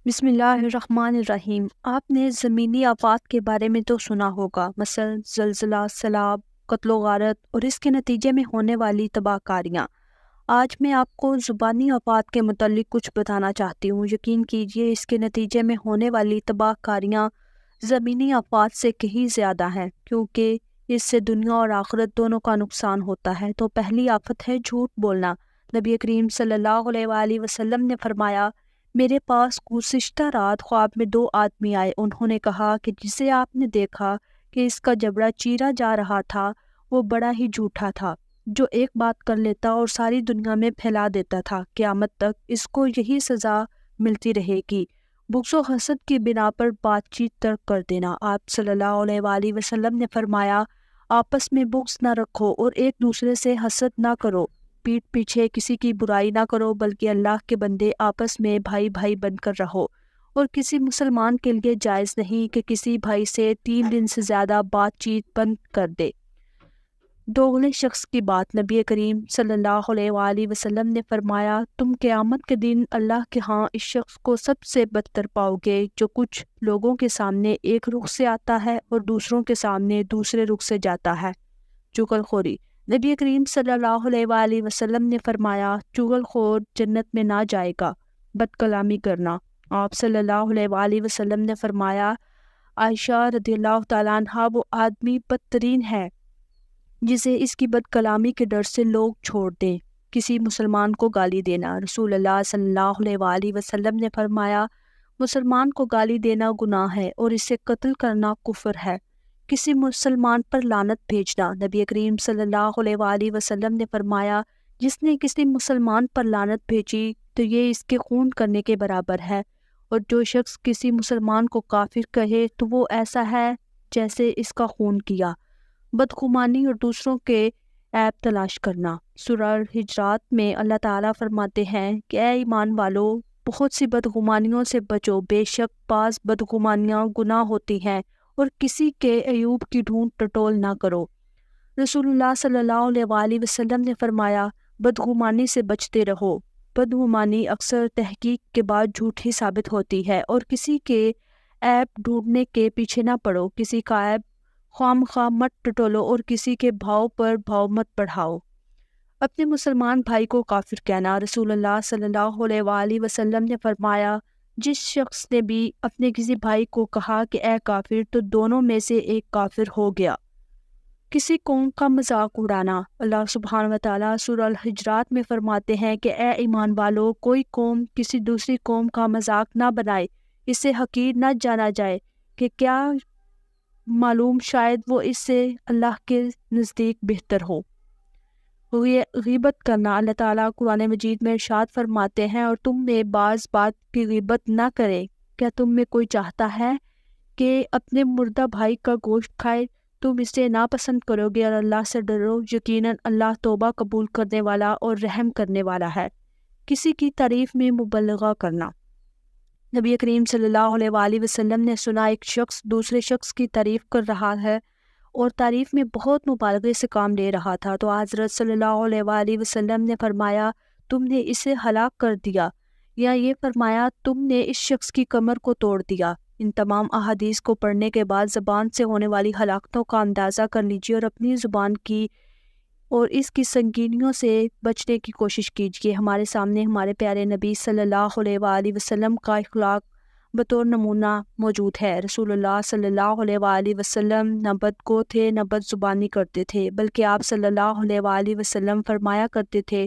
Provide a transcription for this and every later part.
بسم اللہ الرحمن الرحیم۔ آپ نے زمینی آفات کے بارے میں تو سنا ہوگا، مثلا زلزلہ، سیلاب، قتل و غارت اور اس کے نتیجے میں ہونے والی تباہ کاریاں۔ آج میں آپ کو زبانی آفات کے متعلق کچھ بتانا چاہتی ہوں۔ یقین کیجئے اس کے نتیجے میں ہونے والی تباہ کاریاں زمینی آفات سے کہیں زیادہ ہیں، کیونکہ اس سے دنیا اور آخرت دونوں کا نقصان ہوتا ہے۔ تو پہلی آفت ہے جھوٹ بولنا۔ نبی کریم صلی اللہ علیہ وآلہ وسلم نے فرمایا، میرے پاس گزشتہ رات خواب میں 2 آدمی آئے۔ انہوں نے کہا کہ جسے آپ نے دیکھا کہ اس کا جبڑا چیرا جا رہا تھا، وہ بڑا ہی جھوٹا تھا، جو ایک بات کر لیتا اور ساری دنیا میں پھیلا دیتا تھا۔ قیامت تک اس کو یہی سزا ملتی رہے گی۔ بغض و حسد کی بنا پر بات چیت ترک کر دینا۔ آپ صلی اللہ علیہ وآلہ وسلم نے فرمایا، آپس میں بغض نہ رکھو اور ایک دوسرے سے حسد نہ کرو۔ پیٹھ پیچھے کسی کی برائی نہ کرو، بلکہ اللہ کے بندے آپس میں بھائی بھائی بن کر رہو۔ اور کسی مسلمان کے لیے جائز نہیں کہ کسی بھائی سے 3 دن سے زیادہ بات چیت بند کر دے۔ دوغلے شخص کی بات۔ نبی کریم صلی اللہ علیہ وآلہ وسلم نے فرمایا، تم قیامت کے دن اللہ کے ہاں اس شخص کو سب سے بدتر پاؤ گے، جو کچھ لوگوں کے سامنے ایک رخ سے آتا ہے اور دوسروں کے سامنے دوسرے رخ سے جاتا ہے۔ چغل خوری۔ نبی کریم صلی اللہ علیہ وآلہ وسلم نے فرمایا، چغل خور جنت میں نہ جائے گا۔ بد کلامی کرنا۔ آپ صلی اللہ علیہ وآلہ وسلم نے فرمایا، عائشہ رضی اللہ تعالیٰ عنہا وہ آدمی بدترین ہے جسے اس کی بد کلامی کے ڈر سے لوگ چھوڑ دیں۔ کسی مسلمان کو گالی دینا۔ رسول اللہ صلی اللہ علیہ وآلہ وسلم نے فرمایا، مسلمان کو گالی دینا گناہ ہے اور اسے قتل کرنا کفر ہے۔ کسی مسلمان پر لعنت بھیجنا۔ نبی کریم صلی اللہ علیہ وآلہ وسلم نے فرمایا، جس نے کسی مسلمان پر لعنت بھیجی تو یہ اس کے خون کرنے کے برابر ہے، اور جو شخص کسی مسلمان کو کافر کہے تو وہ ایسا ہے جیسے اس کا خون کیا۔ بدگمانی اور دوسروں کے عیب تلاش کرنا۔ سورہ الحجرات میں اللہ تعالیٰ فرماتے ہیں کہ اے ایمان والو، بہت سی بدگمانیوں سے بچو، بے شک بعض بدگمانیاں گناہ ہوتی ہیں، اور کسی کے عیوب کی ڈھونڈ ٹٹول نہ کرو۔ رسول اللہ صلی اللہ علیہ وآلہ وسلم نے فرمایا، بدگمانی سے بچتے رہو۔ بدگمانی اکثر تحقیق کے بعد جھوٹی ثابت ہوتی ہے، اور کسی کے عیب ڈھونڈنے کے پیچھے نہ پڑو۔ کسی کا عیب خواہ مت ٹٹولو اور کسی کے بھاؤ پر بھاؤ مت بڑھاؤ۔ اپنے مسلمان بھائی کو کافر کہنا۔ رسول اللہ صلی اللہ علیہ وآلہ وسلم نے فرمایا، جس شخص نے بھی اپنے کسی بھائی کو کہا کہ اے کافر، تو دونوں میں سے ایک کافر ہو گیا۔ کسی قوم کا مذاق اڑانا۔ اللہ سبحانہ وتعالیٰ سورہ الحجرات میں فرماتے ہیں کہ اے ایمان والو، کوئی قوم کسی دوسری قوم کا مذاق نہ بنائے، اسے حقیر نہ جانا جائے کہ کیا معلوم شاید وہ اس سے اللہ کے نزدیک بہتر ہو۔ غیبت کرنا۔ اللہ تعالیٰ قرآن مجید میں ارشاد فرماتے ہیں، اور تم میں بعض بات کی غیبت نہ کرے۔ کیا تم میں کوئی چاہتا ہے کہ اپنے مردہ بھائی کا گوشت کھائے؟ تم اسے ناپسند کرو گے، اور اللہ سے ڈرو، یقیناً اللہ توبہ قبول کرنے والا اور رحم کرنے والا ہے۔ کسی کی تعریف میں مبالغہ کرنا۔ نبی کریم صلی اللہ علیہ وآلہ وسلم نے سنا ایک شخص دوسرے شخص کی تعریف کر رہا ہے اور تعریف میں بہت مبالغے سے کام لے رہا تھا، تو حضرت صلی اللہ علیہ وآلہ وسلم نے فرمایا، تم نے اسے ہلاک کر دیا، یا یہ فرمایا، تم نے اس شخص کی کمر کو توڑ دیا۔ ان تمام احادیث کو پڑھنے کے بعد زبان سے ہونے والی ہلاکتوں کا اندازہ کر لیجیے، اور اپنی زبان کی اور اس کی سنگینیوں سے بچنے کی کوشش کیجیے۔ ہمارے سامنے ہمارے پیارے نبی صلی اللہ علیہ وآلہ وسلم کا اخلاق بطور نمونہ موجود ہے۔ رسول اللہ صلی اللہ علیہ وآلہ وسلم نہ بدگو تھے، نہ بد زبانی کرتے تھے، بلکہ آپ صلی اللہ علیہ وآلہ وسلم فرمایا کرتے تھے،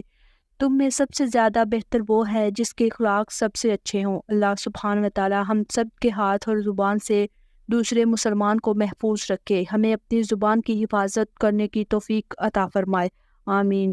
تم میں سب سے زیادہ بہتر وہ ہے جس کے اخلاق سب سے اچھے ہوں۔ اللہ سبحانہ وتعالی ہم سب کے ہاتھ اور زبان سے دوسرے مسلمان کو محفوظ رکھے، ہمیں اپنی زبان کی حفاظت کرنے کی توفیق عطا فرمائے، آمین۔